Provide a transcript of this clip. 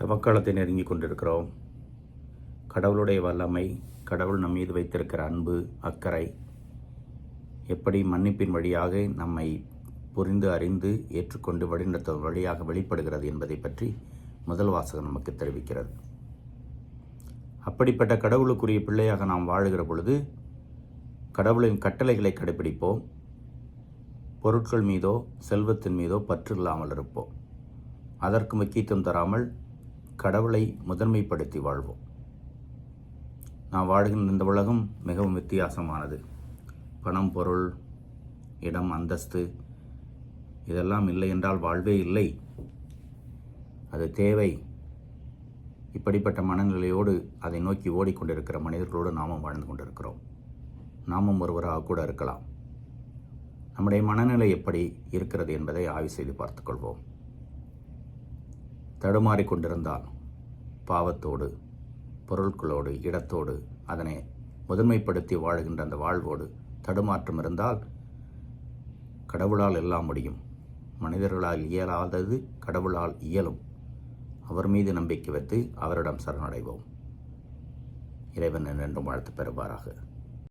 தவக்காலத்தை நெருங்கி கொண்டிருக்கிறோம். கடவுளுடைய வல்லமை, கடவுள் நம் மீது வைத்திருக்கிற அன்பு, அக்கறை எப்படி மன்னிப்பின் வழியாக நம்மை புரிந்து அறிந்து ஏற்றுக்கொண்டு வழிநடத்தும் வழியாக வெளிப்படுகிறது என்பதை பற்றி முதல் வாசகம் நமக்கு தெரிவிக்கிறது. அப்படிப்பட்ட கடவுளுக்குரிய பிள்ளையாக நாம் வாழுகிற பொழுது கடவுளின் கட்டளைகளை கடைபிடிப்போம். பொருட்கள் மீதோ செல்வத்தின் மீதோ பற்று இல்லாமல் இருப்போம். அதற்கு முக்கியத்துவம் தராமல் கடவுளை முதன்மைப்படுத்தி வாழ்வோம். நாம் வாழ்கின்ற இந்த உலகம் மிகவும் வித்தியாசமானது. பணம், பொருள், இடம், அந்தஸ்து இதெல்லாம் இல்லை என்றால் வாழ்வே இல்லை. அது தேவை. இப்படிப்பட்ட மனநிலையோடு அதை நோக்கி ஓடிக்கொண்டிருக்கிற மனிதர்களோடு நாமும் வாழ்ந்து கொண்டிருக்கிறோம். நாமும் ஒருவராக கூட இருக்கலாம். நம்முடைய மனநிலை எப்படி இருக்கிறது என்பதை ஆய்வு செய்து பார்த்துக்கொள்வோம். தடுமாறிக்கொண்டிருந்தால் பாவத்தோடு, பொருட்களோடு, இடத்தோடு அதனை முதன்மைப்படுத்தி வாழுகின்ற அந்த வாழ்வோடு தடுமாற்றம் இருந்தால் கடவுளால் எல்லாம் முடியும். மனிதர்களால் இயலாதது கடவுளால் இயலும். அவர் மீது நம்பிக்கை வைத்து அவரிடம் சரணடைவோம். இறைவன் என்றும் வாழ்த்து பெறுவாராக.